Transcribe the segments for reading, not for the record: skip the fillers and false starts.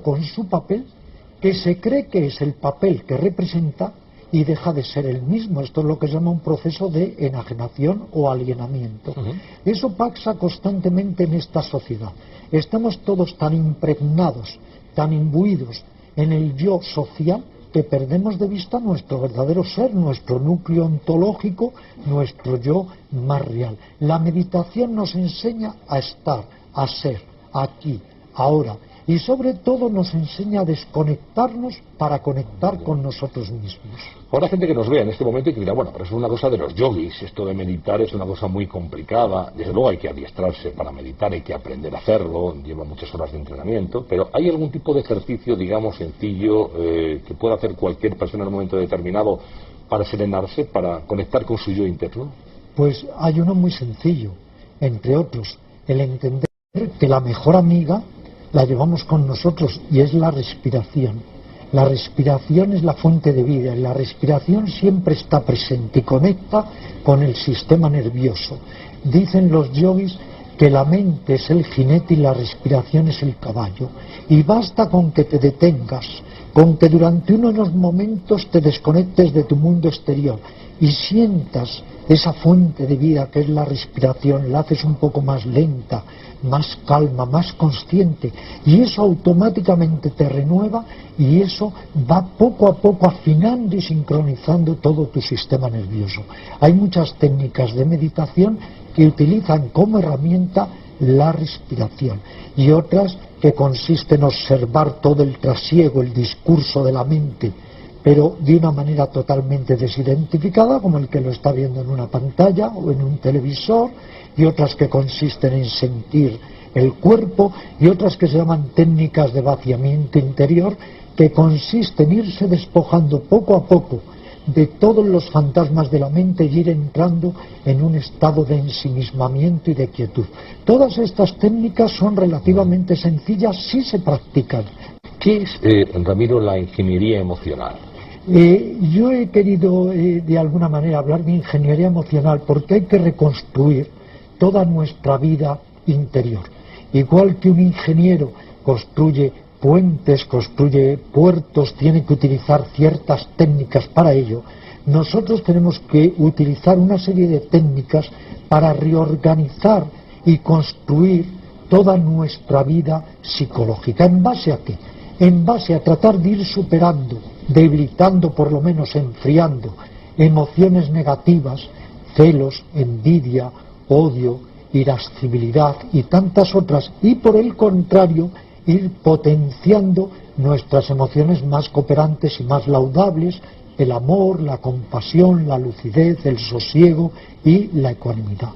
con su papel, que se cree que es el papel que representa y deja de ser el mismo. Esto es lo que se llama un proceso de enajenación o alienamiento. Eso pasa constantemente en esta sociedad. Estamos todos tan impregnados, tan imbuidos en el yo social, que perdemos de vista nuestro verdadero ser, nuestro núcleo ontológico, nuestro yo más real. La meditación nos enseña a estar, a ser, aquí, ahora, y sobre todo nos enseña a desconectarnos para conectar con nosotros mismos. Habrá gente que nos vea en este momento y que dirá, bueno, pero eso es una cosa de los yogis, esto de meditar es una cosa muy complicada, desde luego hay que adiestrarse para meditar, hay que aprender a hacerlo, lleva muchas horas de entrenamiento, pero ¿hay algún tipo de ejercicio, digamos, sencillo, que pueda hacer cualquier persona en un momento determinado para serenarse, para conectar con su yo interno? Pues hay uno muy sencillo, entre otros, el entender que la mejor amiga la llevamos con nosotros y es la respiración. La respiración es la fuente de vida y la respiración siempre está presente y conecta con el sistema nervioso. Dicen los yogis que la mente es el jinete y la respiración es el caballo. Y basta con que te detengas, con que durante unos momentos te desconectes de tu mundo exterior y sientas esa fuente de vida que es la respiración, la haces un poco más lenta, más calma, más consciente, y eso automáticamente te renueva y eso va poco a poco afinando y sincronizando todo tu sistema nervioso. Hay muchas técnicas de meditación que utilizan como herramienta la respiración y otras que consisten en observar todo el trasiego, el discurso de la mente, pero de una manera totalmente desidentificada, como el que lo está viendo en una pantalla o en un televisor, y otras que consisten en sentir el cuerpo, y otras que se llaman técnicas de vaciamiento interior, que consisten en irse despojando poco a poco de todos los fantasmas de la mente y ir entrando en un estado de ensimismamiento y de quietud. Todas estas técnicas son relativamente sencillas si se practican. ¿Qué es, Ramiro, la ingeniería emocional? Yo he querido de alguna manera hablar de ingeniería emocional porque hay que reconstruir toda nuestra vida interior. Igual que un ingeniero construye puentes, construye puertos, tiene que utilizar ciertas técnicas para ello, nosotros tenemos que utilizar una serie de técnicas para reorganizar y construir toda nuestra vida psicológica. ¿En base a qué? En base a tratar de ir superando, debilitando, por lo menos enfriando, emociones negativas, celos, envidia, odio, irascibilidad y tantas otras, y por el contrario, ir potenciando nuestras emociones más cooperantes y más laudables, el amor, la compasión, la lucidez, el sosiego y la ecuanimidad.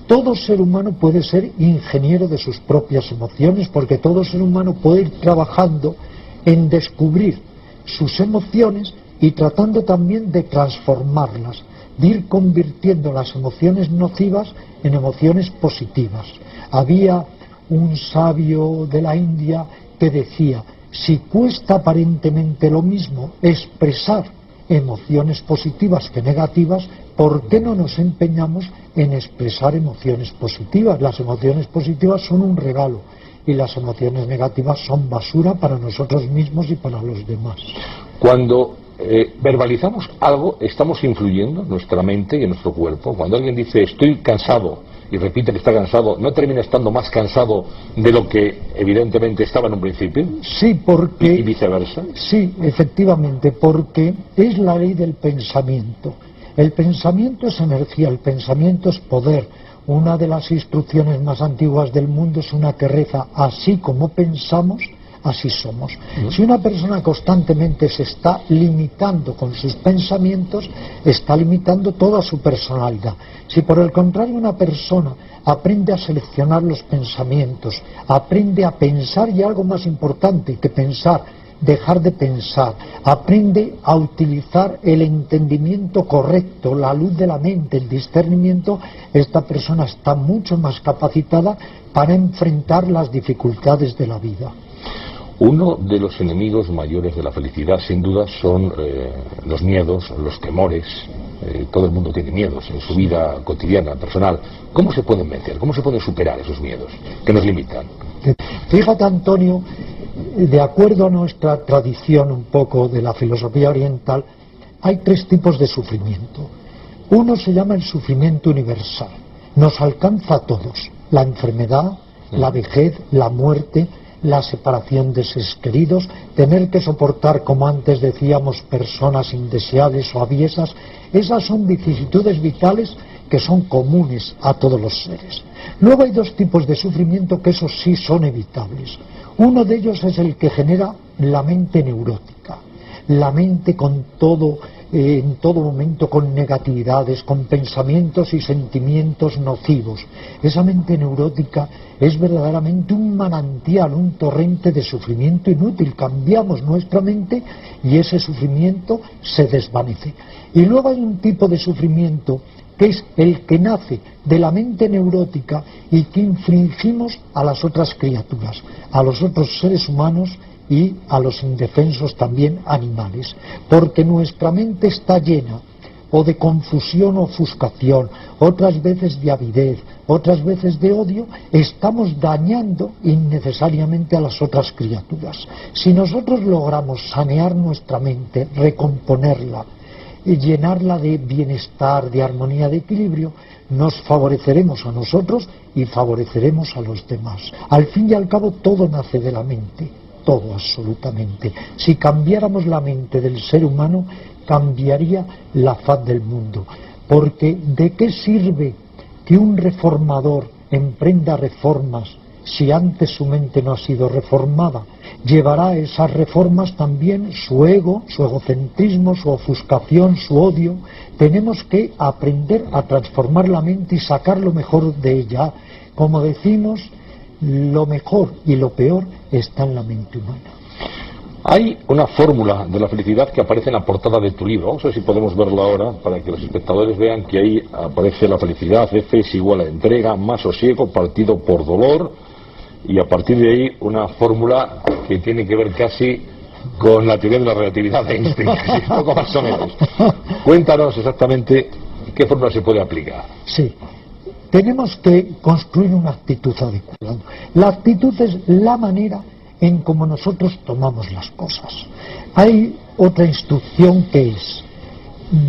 Todo ser humano puede ser ingeniero de sus propias emociones, porque todo ser humano puede ir trabajando en descubrir sus emociones y tratando también de transformarlas, de ir convirtiendo las emociones nocivas en emociones positivas. Había un sabio de la India que decía, si cuesta aparentemente lo mismo expresar emociones positivas que negativas, ¿por qué no nos empeñamos en expresar emociones positivas? Las emociones positivas son un regalo y las emociones negativas son basura para nosotros mismos y para los demás. Cuando verbalizamos algo, estamos influyendo en nuestra mente y en nuestro cuerpo. Cuando alguien dice estoy cansado y repite que está cansado, ¿no termina estando más cansado de lo que evidentemente estaba en un principio? Sí, porque... ¿Y viceversa? Sí, efectivamente, porque es la ley del pensamiento. El pensamiento es energía, el pensamiento es poder. Una de las instrucciones más antiguas del mundo es una que reza, así como pensamos, así somos. Si una persona constantemente se está limitando con sus pensamientos, está limitando toda su personalidad. Si por el contrario una persona aprende a seleccionar los pensamientos, aprende a pensar, y algo más importante que pensar, dejar de pensar, aprende a utilizar el entendimiento correcto, la luz de la mente, el discernimiento, esta persona está mucho más capacitada para enfrentar las dificultades de la vida. Uno de los enemigos mayores de la felicidad, sin duda, son los miedos, los temores. Todo el mundo tiene miedos en su vida cotidiana, personal. ¿Cómo se pueden vencer? ¿Cómo se pueden superar esos miedos que nos limitan? Fíjate, Antonio, de acuerdo a nuestra tradición un poco de la filosofía oriental, hay 3 tipos de sufrimiento. Uno se llama el sufrimiento universal. Nos alcanza a todos. La enfermedad, la vejez, la muerte, la separación de seres queridos, tener que soportar, como antes decíamos, personas indeseables o aviesas. Esas son vicisitudes vitales que son comunes a todos los seres. Luego hay 2 tipos de sufrimiento que esos sí son evitables. Uno de ellos es el que genera la mente neurótica, la mente con todo, en todo momento con negatividades, con pensamientos y sentimientos nocivos. Esa mente neurótica es verdaderamente un manantial, un torrente de sufrimiento inútil. Cambiamos nuestra mente y ese sufrimiento se desvanece. Y luego hay un tipo de sufrimiento que es el que nace de la mente neurótica y que infringimos a las otras criaturas, a los otros seres humanos y a los indefensos también animales, porque nuestra mente está llena o de confusión o ofuscación, otras veces de avidez, otras veces de odio. Estamos dañando innecesariamente a las otras criaturas. Si nosotros logramos sanear nuestra mente, recomponerla, y llenarla de bienestar, de armonía, de equilibrio, nos favoreceremos a nosotros y favoreceremos a los demás. Al fin y al cabo todo nace de la mente, todo absolutamente. Si cambiáramos la mente del ser humano, cambiaría la faz del mundo. Porque ¿de qué sirve que un reformador emprenda reformas si antes su mente no ha sido reformada? Llevará a esas reformas también su ego, su egocentrismo, su ofuscación, su odio. Tenemos que aprender a transformar la mente y sacar lo mejor de ella. Como decimos, lo mejor y lo peor está en la mente humana. Hay una fórmula de la felicidad que aparece en la portada de tu libro. Vamos a ver si podemos verlo ahora para que los espectadores vean que ahí aparece la felicidad. F es igual a entrega más sosiego partido por dolor. Y a partir de ahí una fórmula que tiene que ver casi con la teoría de la relatividad de Einstein, un poco más o menos. Cuéntanos exactamente qué fórmula se puede aplicar. Sí, tenemos que construir una actitud adecuada. La actitud es la manera en cómo nosotros tomamos las cosas. Hay otra instrucción que es: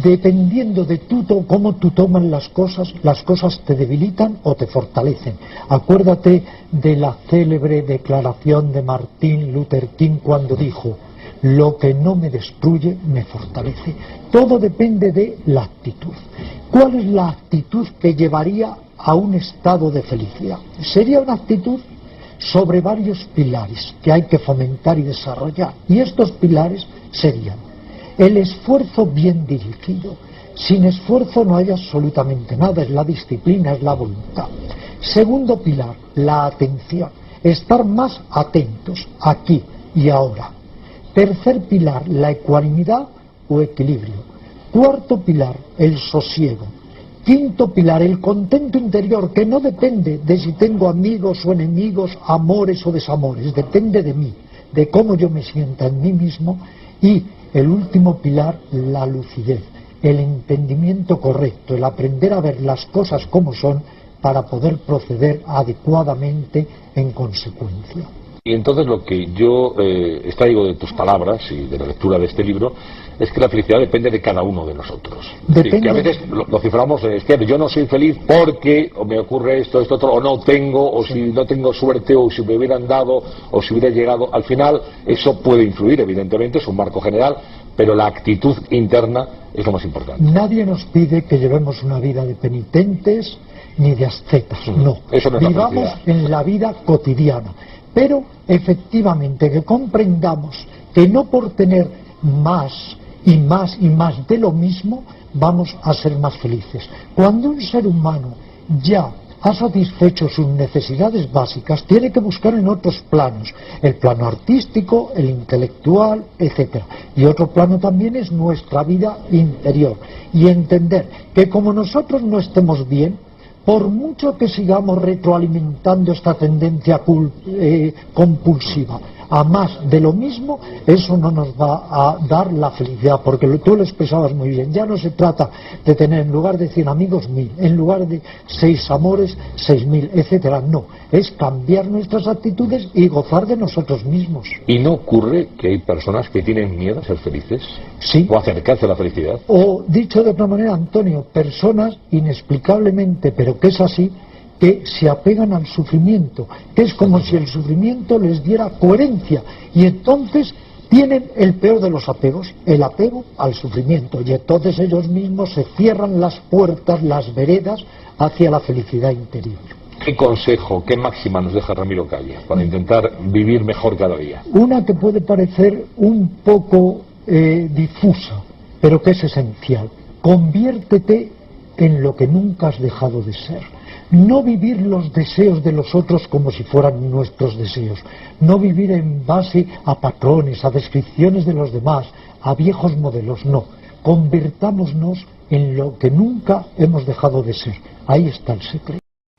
dependiendo de cómo tú tomas las cosas te debilitan o te fortalecen. Acuérdate de la célebre declaración de Martin Luther King cuando dijo: lo que no me destruye me fortalece. Todo depende de la actitud. ¿Cuál es la actitud que llevaría a un estado de felicidad? Sería una actitud sobre varios pilares que hay que fomentar y desarrollar. Y estos pilares serían: el esfuerzo bien dirigido. Sin esfuerzo no hay absolutamente nada, es la disciplina, es la voluntad. Segundo pilar, la atención. Estar más atentos aquí y ahora. Tercer pilar, la ecuanimidad o equilibrio. Cuarto pilar, el sosiego. Quinto pilar, el contento interior, que no depende de si tengo amigos o enemigos, amores o desamores, depende de mí, de cómo yo me sienta en mí mismo. Y el último pilar, la lucidez, el entendimiento correcto, el aprender a ver las cosas como son para poder proceder adecuadamente en consecuencia. Y entonces lo que yo extraigo de tus palabras y de la lectura de este libro es que la felicidad depende de cada uno de nosotros. Depende... Sí, que a veces lo ciframos, es que yo no soy feliz porque o me ocurre esto, otro, o no tengo, o si no tengo suerte, o si me hubieran dado, o si hubiera llegado. Al final eso puede influir, evidentemente, es un marco general, pero la actitud interna es lo más importante. Nadie nos pide que llevemos una vida de penitentes ni de ascetas, no. Eso no es vivamos en la vida cotidiana. Pero efectivamente que comprendamos que no por tener más y más y más de lo mismo vamos a ser más felices. Cuando un ser humano ya ha satisfecho sus necesidades básicas, tiene que buscar en otros planos, el plano artístico, el intelectual, etc. Y otro plano también es nuestra vida interior. Y entender que como nosotros no estemos bien, por mucho que sigamos retroalimentando esta tendencia compulsiva a más de lo mismo, eso no nos va a dar la felicidad, porque tú lo expresabas muy bien. Ya no se trata de tener en lugar de 100 amigos 1000, en lugar de 6 amores 6000, etcétera. No, es cambiar nuestras actitudes y gozar de nosotros mismos. ¿Y no ocurre que hay personas que tienen miedo a ser felices? Sí. ¿O acercarse a la felicidad? O, dicho de otra manera, Antonio, personas inexplicablemente, pero que es así, que se apegan al sufrimiento, que es como si el sufrimiento les diera coherencia, y entonces tienen el peor de los apegos, el apego al sufrimiento, y entonces ellos mismos se cierran las puertas, las veredas hacia la felicidad interior. ¿Qué consejo, qué máxima nos deja Ramiro Calle para intentar vivir mejor cada día? Una que puede parecer un poco difusa, pero que es esencial. Conviértete en lo que nunca has dejado de ser. No vivir los deseos de los otros como si fueran nuestros deseos. No vivir en base a patrones, a descripciones de los demás, a viejos modelos. No. Convirtámonos en lo que nunca hemos dejado de ser. Ahí está el secreto.